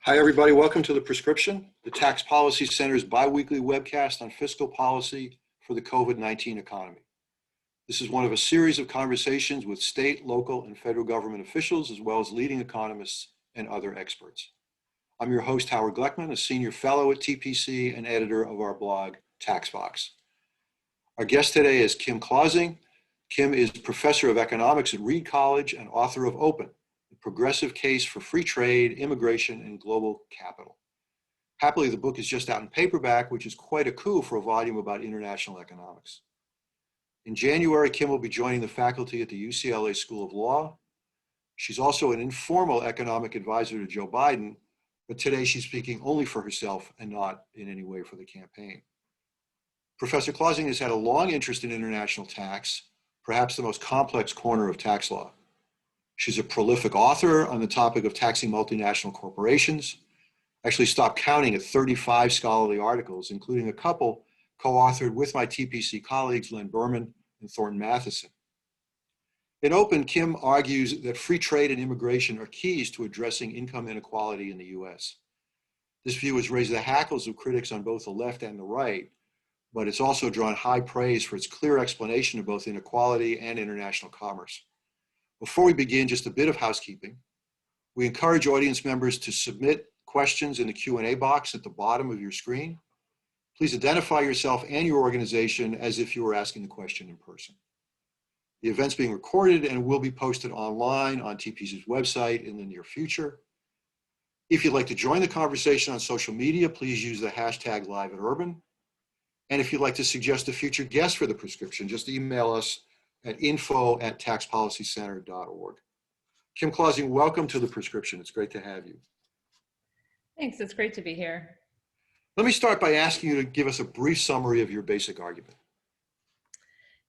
Hi, everybody. Welcome to The Prescription, the Tax Policy Center's biweekly webcast on fiscal policy for the COVID-19 economy. This is one of a series of conversations with state, local, and federal government officials, as well as leading economists and other experts. I'm your host, Howard Gleckman, a senior fellow at TPC and editor of our blog, TaxVox. Our guest today is Kim Clausing. Kim is professor of economics at Reed College and author of Open, the progressive case for free trade, immigration, and global capital. Happily, the book is just out in paperback, which is quite a coup for a volume about international economics. In January, Kim will be joining the faculty at the UCLA School of Law. She's also an informal economic advisor to Joe Biden, but today she's speaking only for herself and not in any way for the campaign. Professor Clausing has had a long interest in international tax, perhaps the most complex corner of tax law. She's a prolific author on the topic of taxing multinational corporations. Actually stopped counting at 35 scholarly articles, including a couple co-authored with my TPC colleagues, Len Berman and Thornton Matheson. In Open, Kim argues that free trade and immigration are keys to addressing income inequality in the US. This view has raised the hackles of critics on both the left and the right, but it's also drawn high praise for its clear explanation of both inequality and international commerce. Before we begin, just a bit of housekeeping. We encourage audience members to submit questions in the Q&A box at the bottom of your screen. Please identify yourself and your organization as if you were asking the question in person. The event's being recorded and will be posted online on TPC's website in the near future. If you'd like to join the conversation on social media, please use the hashtag #LiveAtUrban. And if you'd like to suggest a future guest for The Prescription, just email us at info@taxpolicycenter.org. Kim Clausing, welcome to The Prescription. It's great to have you. Thanks, it's great to be here. Let me start by asking you to give us a brief summary of your basic argument.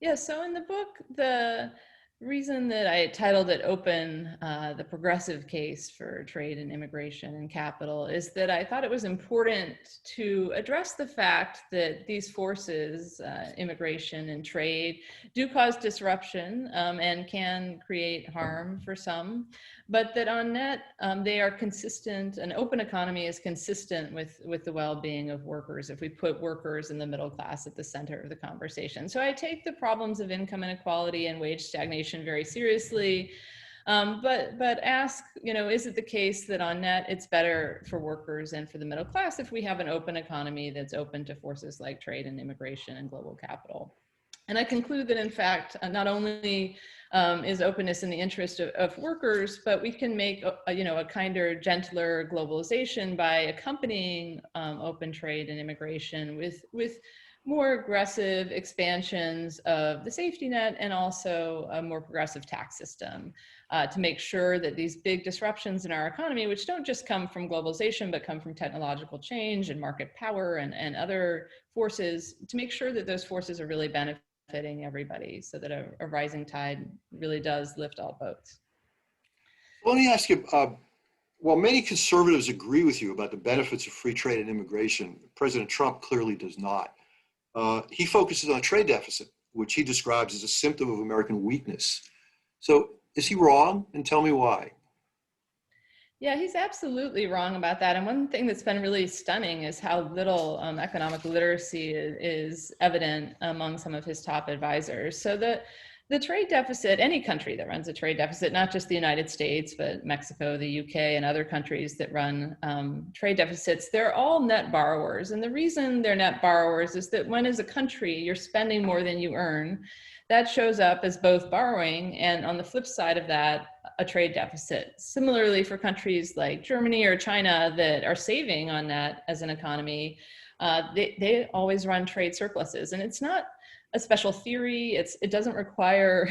Yeah, so in the book, the reason that I titled it Open, the progressive case for trade and immigration and capital, is that I thought it was important to address the fact that these forces, immigration and trade, do cause disruption and can create harm for some, but that on net, they are consistent. An open economy is consistent with the well-being of workers if we put workers and the middle class at the center of the conversation. So I take the problems of income inequality and wage stagnation very seriously, but ask, is it the case that on net it's better for workers and for the middle class if we have an open economy that's open to forces like trade and immigration and global capital? And I conclude that in fact, not only is openness in the interest of workers, but we can make a kinder, gentler globalization by accompanying open trade and immigration with more aggressive expansions of the safety net and also a more progressive tax system to make sure that these big disruptions in our economy, which don't just come from globalization, but come from technological change and market power and other forces, to make sure that those forces are really benefiting everybody so that a rising tide really does lift all boats. Let me ask you, while many conservatives agree with you about the benefits of free trade and immigration, President Trump clearly does not. He focuses on a trade deficit, which he describes as a symptom of American weakness. So is he wrong? And tell me why. Yeah, he's absolutely wrong about that. And one thing that's been really stunning is how little economic literacy is evident among some of his top advisors. So the trade deficit, any country that runs a trade deficit, not just the United States, but Mexico, the UK, and other countries that run trade deficits, they're all net borrowers. And the reason they're net borrowers is that when as a country you're spending more than you earn, that shows up as both borrowing and on the flip side of that, a trade deficit. Similarly, for countries like Germany or China that are saving on that as an economy, they always run trade surpluses. And it's not a special theory. It doesn't require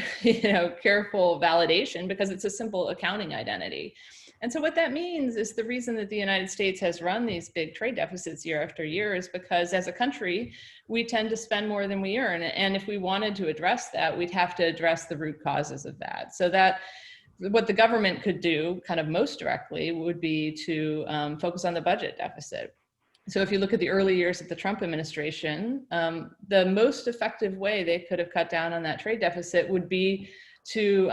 careful validation because it's a simple accounting identity. And so what that means is the reason that the United States has run these big trade deficits year after year is because as a country, we tend to spend more than we earn. And if we wanted to address that, we'd have to address the root causes of that. So that what the government could do kind of most directly would be to focus on the budget deficit. So if you look at the early years of the Trump administration, the most effective way they could have cut down on that trade deficit would be to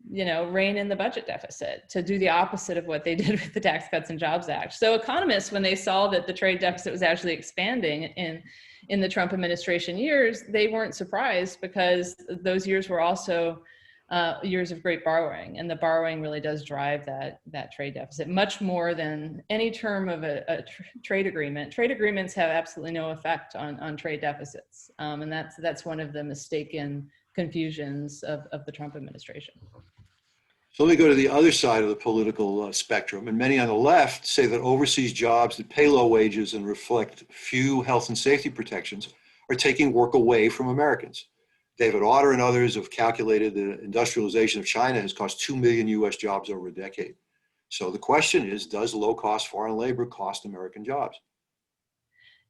rein in the budget deficit, to do the opposite of what they did with the Tax Cuts and Jobs Act. So economists, when they saw that the trade deficit was actually expanding in the Trump administration years, they weren't surprised, because those years were also years of great borrowing, and the borrowing really does drive that trade deficit much more than any term of a trade agreement. Trade agreements have absolutely no effect on trade deficits, and that's one of the mistaken confusions of the Trump administration. So let me go to the other side of the political spectrum. And many on the left say that overseas jobs that pay low wages and reflect few health and safety protections are taking work away from Americans. David Autor and others have calculated that industrialization of China has cost 2 million US jobs over a decade. So the question is, does low-cost foreign labor cost American jobs?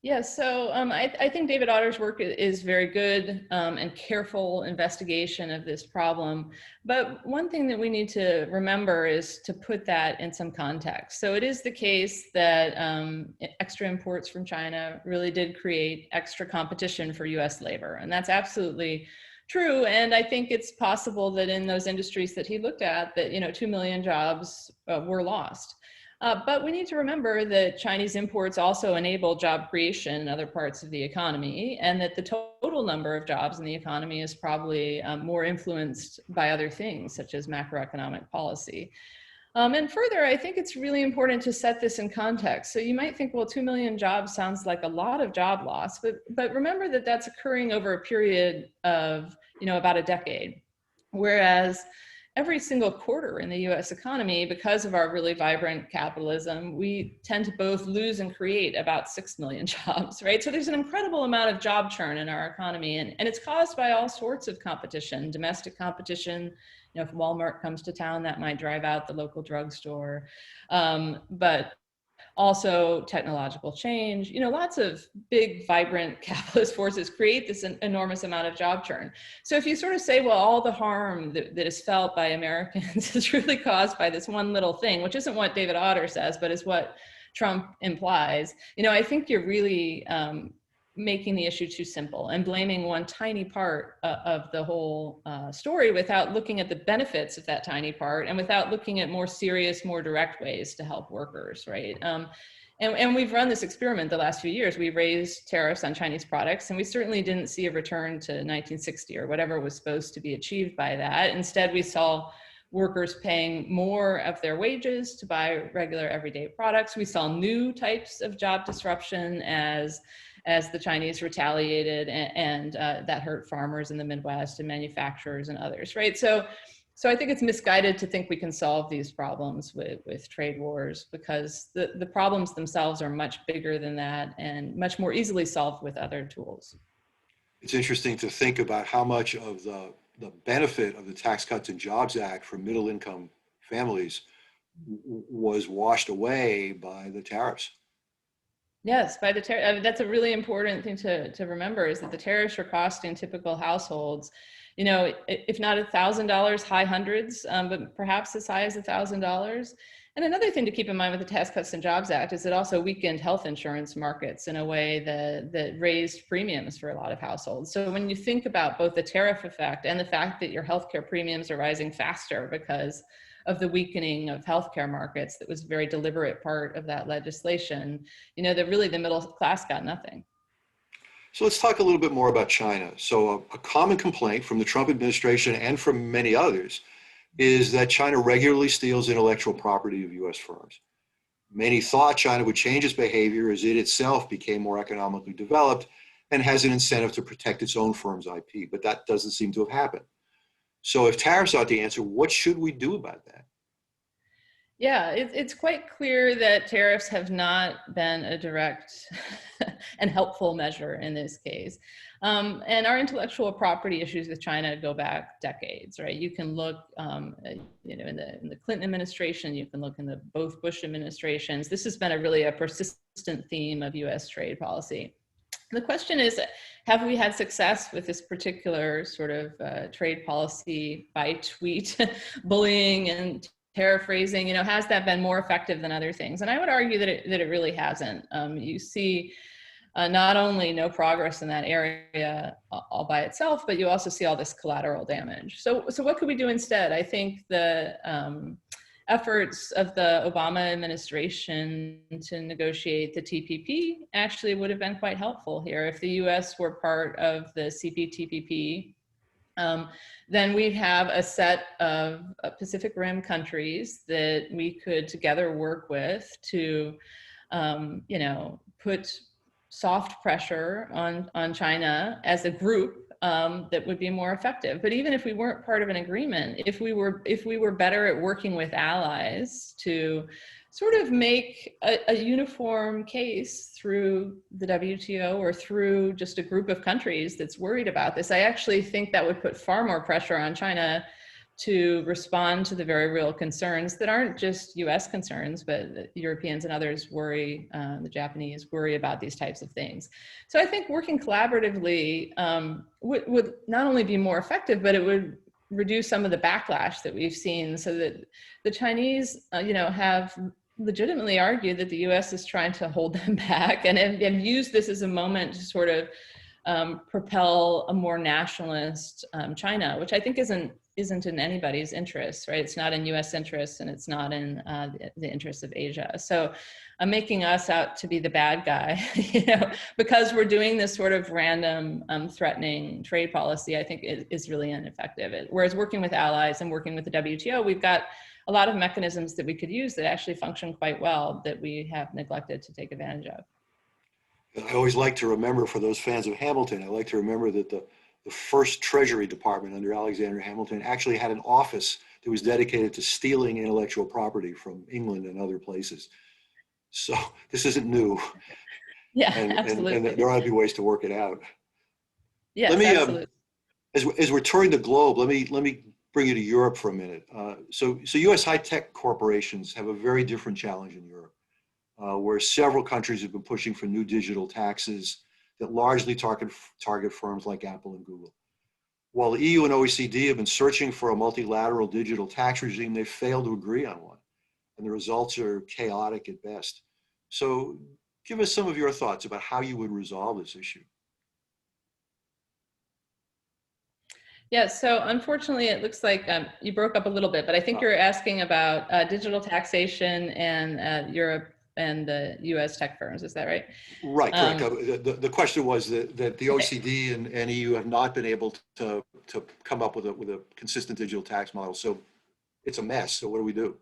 Yeah, so I think David Autor's work is very good and careful investigation of this problem. But one thing that we need to remember is to put that in some context. So it is the case that extra imports from China really did create extra competition for US labor. And that's absolutely true. And I think it's possible that in those industries that he looked at, that 2 million jobs were lost. But we need to remember that Chinese imports also enable job creation in other parts of the economy, and that the total number of jobs in the economy is probably more influenced by other things, such as macroeconomic policy. And further, I think it's really important to set this in context. So you might think, well, 2 million jobs sounds like a lot of job loss, but remember that that's occurring over a period of about a decade, whereas every single quarter in the US economy, because of our really vibrant capitalism, we tend to both lose and create about 6 million jobs, right? So there's an incredible amount of job churn in our economy, and it's caused by all sorts of competition, domestic competition. If Walmart comes to town, that might drive out the local drugstore. But also technological change, lots of big, vibrant capitalist forces create this enormous amount of job churn. So if you sort of say, well, all the harm that is felt by Americans is really caused by this one little thing, which isn't what David Autor says, but is what Trump implies, I think you're really making the issue too simple and blaming one tiny part of the whole story without looking at the benefits of that tiny part, and without looking at more serious, more direct ways to help workers, right? And we've run this experiment the last few years. We raised tariffs on Chinese products, and we certainly didn't see a return to 1960 or whatever was supposed to be achieved by that. Instead, we saw workers paying more of their wages to buy regular everyday products. We saw new types of job disruption as the Chinese retaliated, and that hurt farmers in the Midwest and manufacturers and others, right? So I think it's misguided to think we can solve these problems with trade wars, because the problems themselves are much bigger than that and much more easily solved with other tools. It's interesting to think about how much of the benefit of the Tax Cuts and Jobs Act for middle-income families was washed away by the tariffs. Yes, by the tariff. That's a really important thing to remember, is that the tariffs are costing typical households, if not $1,000, high hundreds, but perhaps as high as $1,000. And another thing to keep in mind with the Tax Cuts and Jobs Act is it also weakened health insurance markets in a way that raised premiums for a lot of households. So when you think about both the tariff effect and the fact that your healthcare premiums are rising faster because of the weakening of healthcare markets, that was a very deliberate part of that legislation, that really the middle class got nothing. So let's talk a little bit more about China. So a common complaint from the Trump administration and from many others is that China regularly steals intellectual property of US firms. Many thought China would change its behavior as it itself became more economically developed and has an incentive to protect its own firm's IP, but that doesn't seem to have happened. So if tariffs aren't the answer, what should we do about that? Yeah, it's quite clear that tariffs have not been a direct and helpful measure in this case. And our intellectual property issues with China go back decades, right? You can look, in the Clinton administration, you can look in the both Bush administrations. This has been a persistent theme of US trade policy. The question is, have we had success with this particular sort of trade policy by tweet, bullying and tariff raising? Has that been more effective than other things? And I would argue that it really hasn't. You see not only no progress in that area all by itself, but you also see all this collateral damage. So what could we do instead? I think the efforts of the Obama administration to negotiate the TPP actually would have been quite helpful here. If the US were part of the CPTPP, then we'd have a set of Pacific Rim countries that we could together work with to, put soft pressure on China as a group that would be more effective. But even if we weren't part of an agreement, if we were better at working with allies to sort of make a uniform case through the WTO or through just a group of countries that's worried about this, I actually think that would put far more pressure on China to respond to the very real concerns that aren't just US concerns, but the Europeans and others worry, the Japanese worry about these types of things. So I think working collaboratively would not only be more effective, but it would reduce some of the backlash that we've seen, so that the Chinese, have legitimately argued that the US is trying to hold them back, and have used this as a moment to sort of propel a more nationalist China, which I think isn't in anybody's interest, right? It's not in US interests, and it's not in the interests of Asia. So making us out to be the bad guy, because we're doing this sort of random threatening trade policy, I think is really ineffective. Whereas working with allies and working with the WTO, we've got a lot of mechanisms that we could use that actually function quite well that we have neglected to take advantage of. I always like to remember, for those fans of Hamilton, I like to remember that the first Treasury Department under Alexander Hamilton actually had an office that was dedicated to stealing intellectual property from England and other places. So this isn't new. Yeah, and absolutely. There ought to be ways to work it out. Yes, absolutely. As we're touring the globe, let me bring you to Europe for a minute. So U.S. high-tech corporations have a very different challenge in Europe, where several countries have been pushing for new digital taxes that largely target firms like Apple and Google. While the EU and OECD have been searching for a multilateral digital tax regime, they've failed to agree on one, and the results are chaotic at best. So give us some of your thoughts about how you would resolve this issue. Yeah, so unfortunately, it looks like you broke up a little bit, but I think you're asking about digital taxation and Europe and the U.S. tech firms. Is that right? Right, correct. The question was that the OECD and EU have not been able to come up with a consistent digital tax model. So it's a mess. So what do we do?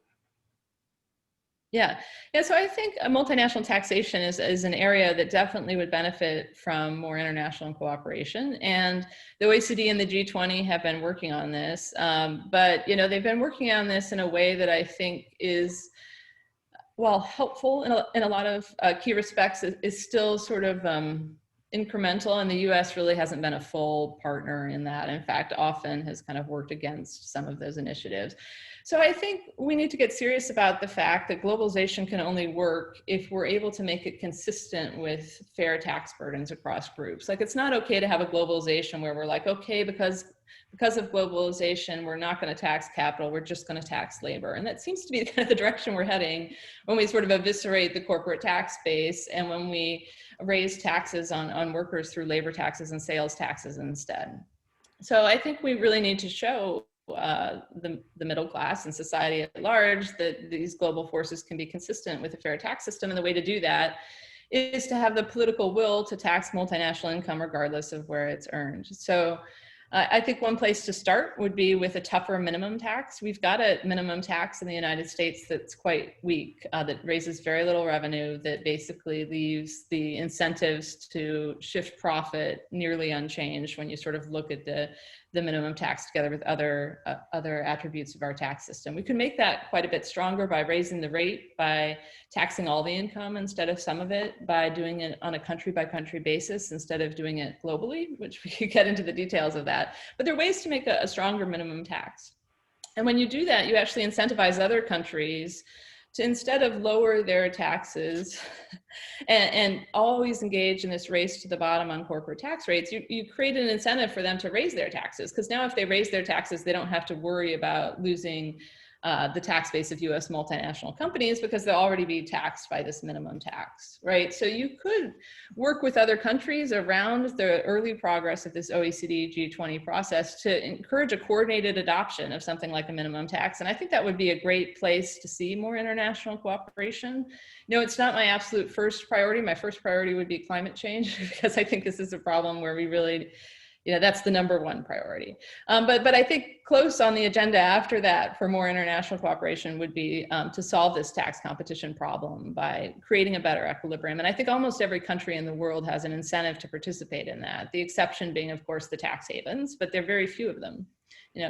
Yeah. So I think a multinational taxation is an area that definitely would benefit from more international cooperation. And the OECD and the G20 have been working on this. But, they've been working on this in a way that I think is, while helpful in a lot of key respects, is still sort of incremental, and the US really hasn't been a full partner in that. In fact, often has kind of worked against some of those initiatives. So I think we need to get serious about the fact that globalization can only work if we're able to make it consistent with fair tax burdens across groups. Like, it's not okay to have a globalization where we're like, okay, because of globalization, we're not going to tax capital, we're just going to tax labor. And that seems to be kind of the direction we're heading when we sort of eviscerate the corporate tax base, and when we raise taxes on workers through labor taxes and sales taxes instead. So I think we really need to show the middle class and society at large that these global forces can be consistent with a fair tax system. And the way to do that is to have the political will to tax multinational income regardless of where it's earned. So I think one place to start would be with a tougher minimum tax. We've got a minimum tax in the United States that's quite weak, that raises very little revenue, that basically leaves the incentives to shift profit nearly unchanged when you sort of look at the minimum tax together with other attributes of our tax system. We could make that quite a bit stronger by raising the rate, by taxing all the income instead of some of it, by doing it on a country by country basis instead of doing it globally, which we could get into the details of that. But there are ways to make a stronger minimum tax. And when you do that, you actually incentivize other countries to, instead of lower their taxes and always engage in this race to the bottom on corporate tax rates, you create an incentive for them to raise their taxes. Because now if they raise their taxes, they don't have to worry about losing the tax base of US multinational companies because they'll already be taxed by this minimum tax, right? So you could work with other countries around the early progress of this OECD G20 process to encourage a coordinated adoption of something like a minimum tax. And I think that would be a great place to see more international cooperation. No, it's not my absolute first priority. My first priority would be climate change because I think this is a problem where we really, that's the number one priority. But I think close on the agenda after that for more international cooperation would be to solve this tax competition problem by creating a better equilibrium. And I think almost every country in the world has an incentive to participate in that. The exception being, of course, the tax havens, but there are very few of them.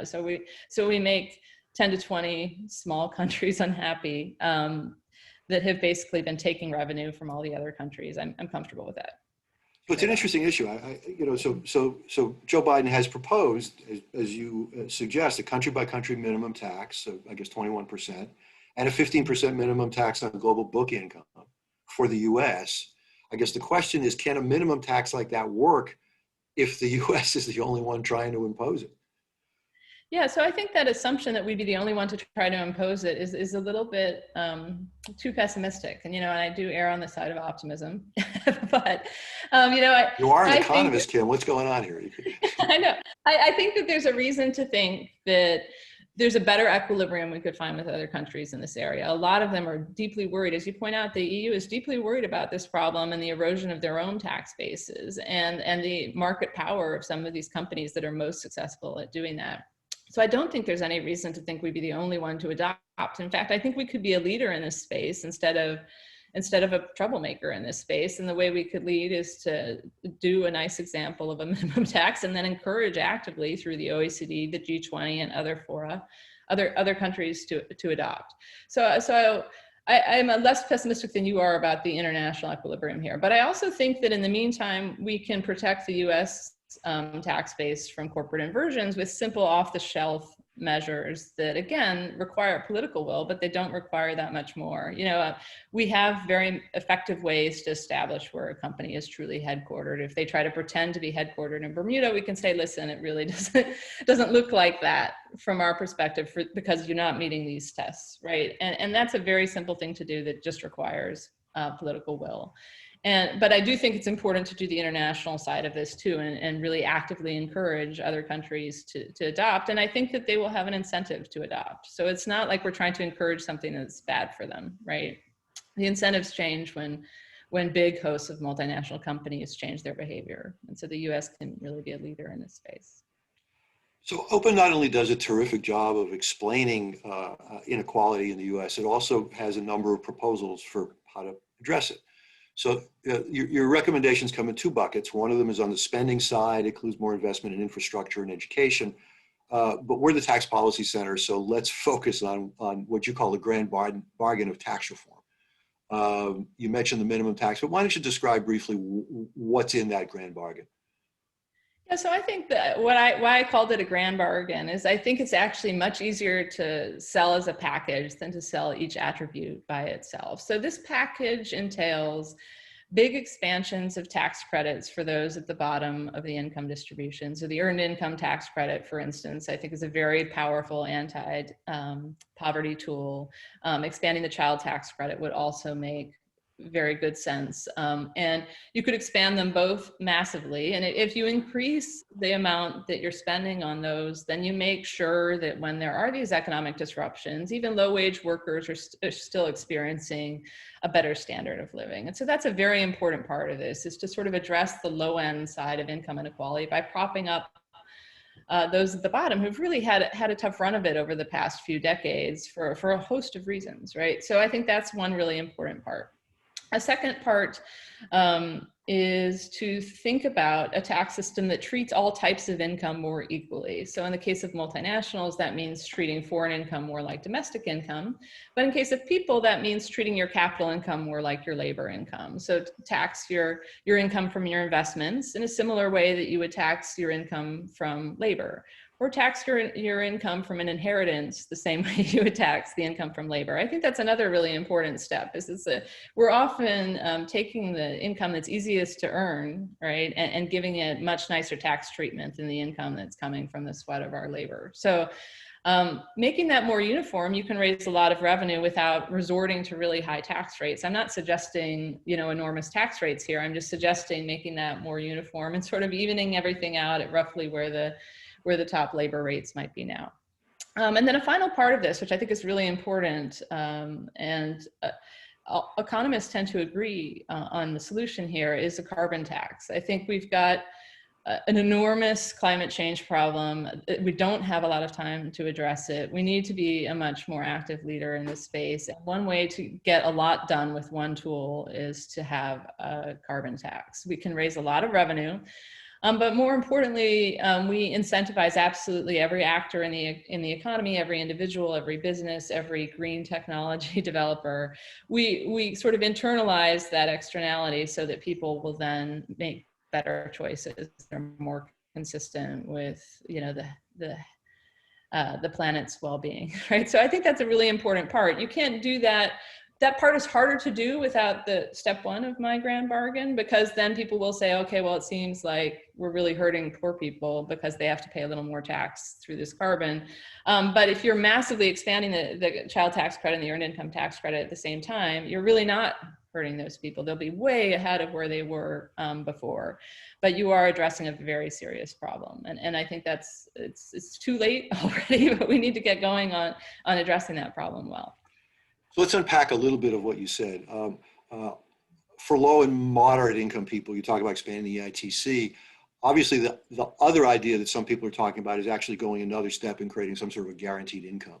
So we make 10 to 20 small countries unhappy that have basically been taking revenue from all the other countries. I'm comfortable with that. So it's an interesting issue. So Joe Biden has proposed, as you suggest, a country-by-country minimum tax of, I guess, 21%, and a 15% minimum tax on global book income for the U.S. I guess the question is, can a minimum tax like that work if the U.S. is the only one trying to impose it? Yeah, so I think that assumption that we'd be the only one to try to impose it is a little bit too pessimistic. And, and I do err on the side of optimism. But, you are an economist, Kim. What's going on here? I know. I think that there's a reason to think that there's a better equilibrium we could find with other countries in this area. A lot of them are deeply worried. As you point out, the EU is deeply worried about this problem and the erosion of their own tax bases and the market power of some of these companies that are most successful at doing that. So I don't think there's any reason to think we'd be the only one to adopt. In fact, I think we could be a leader in this space instead of a troublemaker in this space. And the way we could lead is to do a nice example of a minimum tax and then encourage actively through the OECD, the G20, and other fora, other countries to adopt. So I'm less pessimistic than you are about the international equilibrium here. But I also think that in the meantime, we can protect the US tax base from corporate inversions with simple off-the-shelf measures that, again, require political will, but they don't require that much more. We have very effective ways to establish where a company is truly headquartered. If they try to pretend to be headquartered in Bermuda, we can say, listen, it really doesn't look like that from our perspective because you're not meeting these tests, right? And that's a very simple thing to do that just requires political will. But I do think it's important to do the international side of this too, and really actively encourage other countries to adopt. And I think that they will have an incentive to adopt. So it's not like we're trying to encourage something that's bad for them, right? The incentives change when big hosts of multinational companies change their behavior. And so the US can really be a leader in this space. So Open not only does a terrific job of explaining inequality in the US, it also has a number of proposals for how to address it. So your recommendations come in two buckets. One of them is on the spending side, it includes more investment in infrastructure and education. But we're the Tax Policy Center, so let's focus on what you call the grand bargain of tax reform. You mentioned the minimum tax, but why don't you describe briefly what's in that grand bargain? Yeah, so I think that why I called it a grand bargain is I think it's actually much easier to sell as a package than to sell each attribute by itself. So this package entails big expansions of tax credits for those at the bottom of the income distribution. So the earned income tax credit, for instance, I think is a very powerful anti-poverty tool. Expanding the child tax credit would also make very good sense. And you could expand them both massively. And if you increase the amount that you're spending on those, then you make sure that when there are these economic disruptions, even low-wage workers are still experiencing a better standard of living. And so that's a very important part of this, is to sort of address the low-end side of income inequality by propping up those at the bottom who've really had a tough run of it over the past few decades for a host of reasons, right? So I think that's one really important part. A second part is to think about a tax system that treats all types of income more equally. So in the case of multinationals, that means treating foreign income more like domestic income. But in case of people, that means treating your capital income more like your labor income. So tax your income from your investments in a similar way that you would tax your income from labor. Or tax your income from an inheritance the same way you would tax the income from labor. I think that's another really important step. We're often taking the income that's easiest to earn, right, and giving it much nicer tax treatment than the income that's coming from the sweat of our labor. So Making that more uniform, you can raise a lot of revenue without resorting to really high tax rates. I'm not suggesting, enormous tax rates here. I'm just suggesting making that more uniform and sort of evening everything out at roughly where the top labor rates might be now. And then a final part of this, which I think is really important, economists tend to agree on the solution here, is a carbon tax. I think we've got an enormous climate change problem. We don't have a lot of time to address it. We need to be a much more active leader in this space. And one way to get a lot done with one tool is to have a carbon tax. We can raise a lot of revenue. But more importantly, we incentivize absolutely every actor in the economy, every individual, every business, every green technology developer. We sort of internalize that externality so that people will then make better choices that are more consistent with, the planet's well-being, right? So I think that's a really important part. You can't do that. That part is harder to do without the step one of my grand bargain, because then people will say, okay, well, it seems like we're really hurting poor people because they have to pay a little more tax through this carbon. But if you're massively expanding the child tax credit and the earned income tax credit at the same time, you're really not hurting those people. They'll be way ahead of where they were before, but you are addressing a very serious problem. And I think it's too late already, but we need to get going on addressing that problem well. So let's unpack a little bit of what you said. For low and moderate income people, you talk about expanding the EITC. Obviously, the other idea that some people are talking about is actually going another step and creating some sort of a guaranteed income.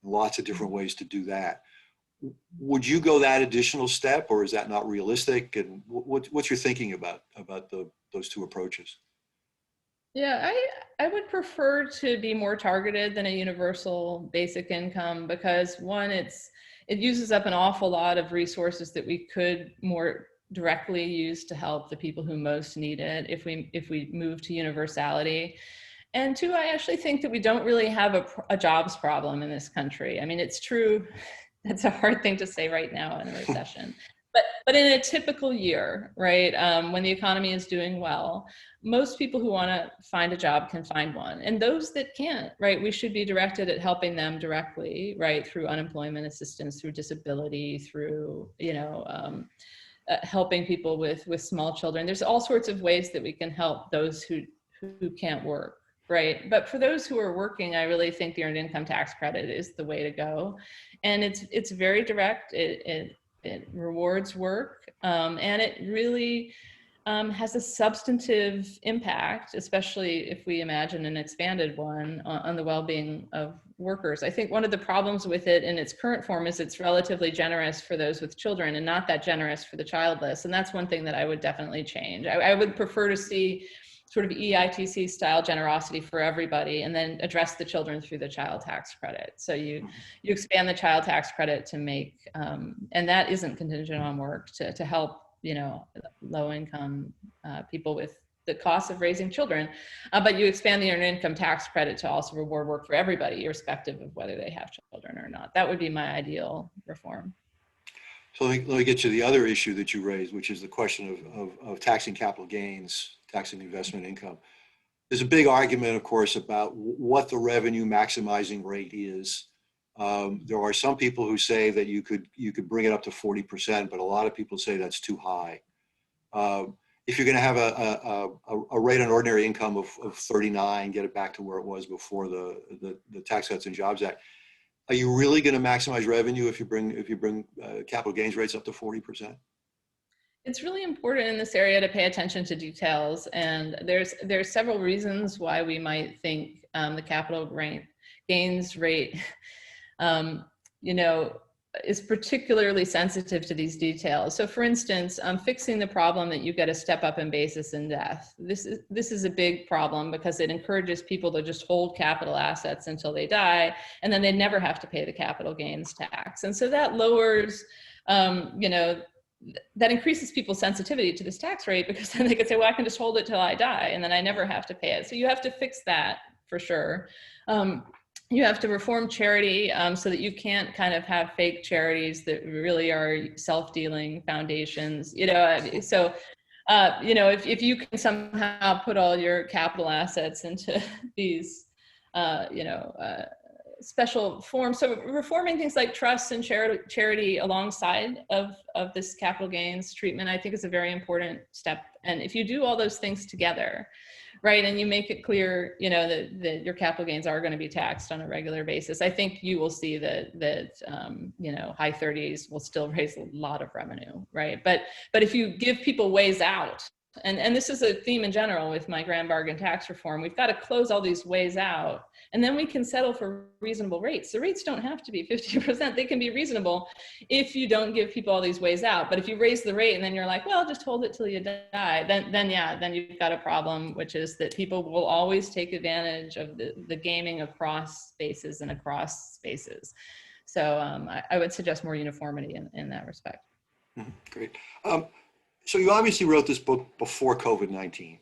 Lots of different ways to do that. Would you go that additional step, or is that not realistic? And what's your thinking about those two approaches? Yeah, I would prefer to be more targeted than a universal basic income, because one, it uses up an awful lot of resources that we could more directly use to help the people who most need it if we move to universality. And two, I actually think that we don't really have a jobs problem in this country. I mean, it's true. That's a hard thing to say right now in a recession. But in a typical year, right, when the economy is doing well, most people who want to find a job can find one. And those that can't, right, we should be directed at helping them directly, right, through unemployment assistance, through disability, through, helping people with small children. There's all sorts of ways that we can help those who can't work. Right. But for those who are working, I really think the earned income tax credit is the way to go. And it's very direct. It rewards work. And it really has a substantive impact, especially if we imagine an expanded one on the well-being of workers. I think one of the problems with it in its current form is it's relatively generous for those with children and not that generous for the childless. And that's one thing that I would definitely change. I would prefer to see sort of EITC style generosity for everybody, and then address the children through the child tax credit. So you expand the child tax credit to make, and that isn't contingent on work, to help, low income people with the cost of raising children, but you expand the earned income tax credit to also reward work for everybody, irrespective of whether they have children or not. That would be my ideal reform. So let me get to the other issue that you raised, which is the question of taxing capital gains, taxing investment income. There's a big argument, of course, about what the revenue maximizing rate is. There are some people who say that you could bring it up to 40%, but a lot of people say that's too high. If you're going to have a rate on ordinary income of 39, get it back to where it was before the Tax Cuts and Jobs Act, are you really going to maximize revenue if you bring capital gains rates up to 40%? It's really important in this area to pay attention to details, and there's several reasons why we might think the capital gains rate, is particularly sensitive to these details. So, for instance, fixing the problem that you get a step up in basis in death. This is a big problem because it encourages people to just hold capital assets until they die, and then they never have to pay the capital gains tax. And so that lowers, that increases people's sensitivity to this tax rate, because then they could say, well, I can just hold it till I die and then I never have to pay it. So you have to fix that for sure. You have to reform charity so that you can't kind of have fake charities that really are self-dealing foundations, So, if you can somehow put all your capital assets into these, special forms. So reforming things like trusts and charity alongside of this capital gains treatment, I think is a very important step. And if you do all those things together, right, and you make it clear, you know, that your capital gains are going to be taxed on a regular basis, I think you will see that you know, high 30s will still raise a lot of revenue, right? But if you give people ways out, and this is a theme in general with my grand bargain tax reform, we've got to close all these ways out, and then we can settle for reasonable rates. The rates don't have to be 50%. They can be reasonable if you don't give people all these ways out. But if you raise the rate and then you're like, well, just hold it till you die, then you've got a problem, which is that people will always take advantage of the gaming across spaces and across spaces. So I would suggest more uniformity in that respect. Great. So you obviously wrote this book before COVID-19.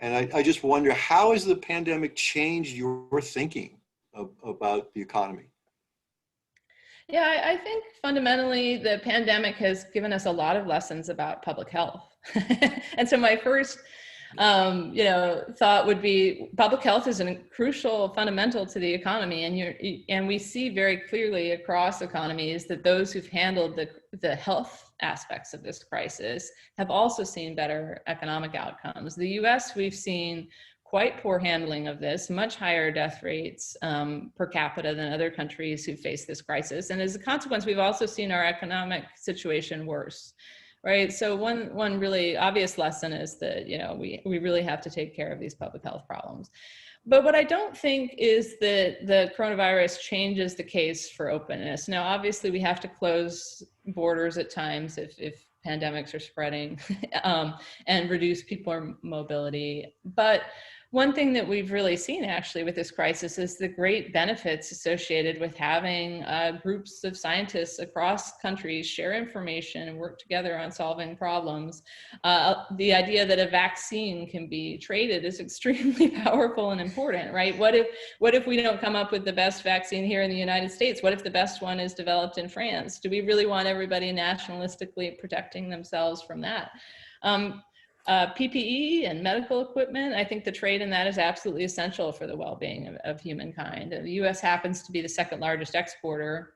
And I just wonder, how has the pandemic changed your thinking about the economy? Yeah, I think fundamentally the pandemic has given us a lot of lessons about public health. And so my first you know, thought would be public health is a crucial fundamental to the economy, and we see very clearly across economies that those who've handled the health aspects of this crisis have also seen better economic outcomes. The US, we've seen quite poor handling of this, much higher death rates per capita than other countries who face this crisis. And as a consequence, we've also seen our economic situation worse. Right. So one really obvious lesson is that, you know, we really have to take care of these public health problems. But what I don't think is that the coronavirus changes the case for openness. Now, obviously, we have to close borders at times if pandemics are spreading and reduce people mobility. But one thing that we've really seen actually with this crisis is the great benefits associated with having groups of scientists across countries share information and work together on solving problems. The idea that a vaccine can be traded is extremely powerful and important, right? What if we don't come up with the best vaccine here in the United States? What if the best one is developed in France? Do we really want everybody nationalistically protecting themselves from that? PPE and medical equipment, I think the trade in that is absolutely essential for the well-being of humankind. The US happens to be the second largest exporter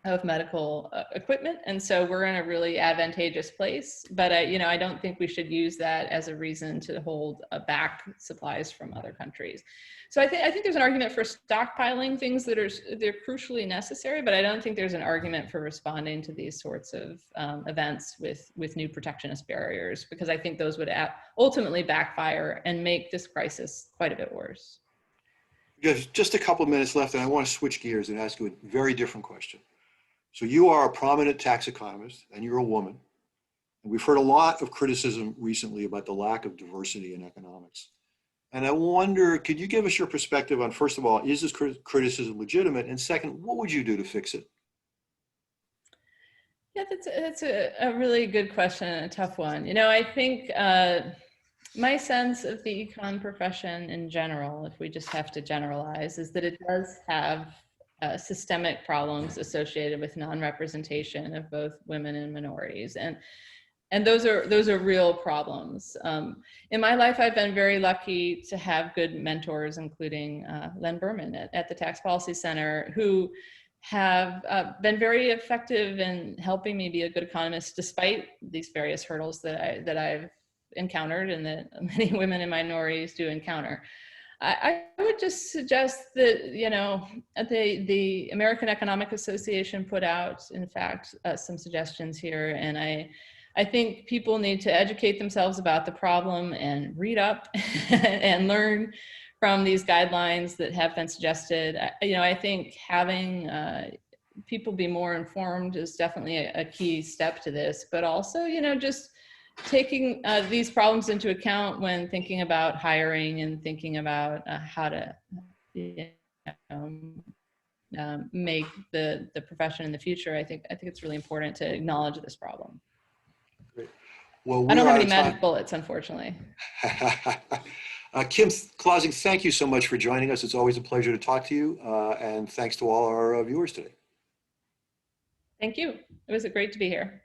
of medical equipment, and so we're in a really advantageous place. But you know, I don't think we should use that as a reason to hold back supplies from other countries. So I think there's an argument for stockpiling things they're crucially necessary, but I don't think there's an argument for responding to these sorts of events with new protectionist barriers, because I think those would ultimately backfire and make this crisis quite a bit worse. There's just a couple of minutes left, and I want to switch gears and ask you a very different question. So you are a prominent tax economist, and you're a woman. And we've heard a lot of criticism recently about the lack of diversity in economics. And I wonder, could you give us your perspective on, first of all, is this criticism legitimate? And second, what would you do to fix it? Yeah, that's a really good question and a tough one. You know, I think my sense of the econ profession in general, if we just have to generalize, is that it does have systemic problems associated with non-representation of both women and minorities. And those are real problems. In my life, I've been very lucky to have good mentors, including Len Berman at the Tax Policy Center, who have been very effective in helping me be a good economist, despite these various hurdles that I've encountered and that many women and minorities do encounter. I would just suggest that, you know, the American Economic Association put out, in fact, some suggestions here, and I think people need to educate themselves about the problem and read up and learn from these guidelines that have been suggested. You know, I think having people be more informed is definitely a key step to this, but also, you know, just taking these problems into account when thinking about hiring and thinking about how to make the profession in the future. I think it's really important to acknowledge this problem. Great. Well, I don't have any magic bullets, unfortunately. Kim Clausing, thank you so much for joining us. It's always a pleasure to talk to you, and thanks to all our viewers today. Thank you. It was great to be here.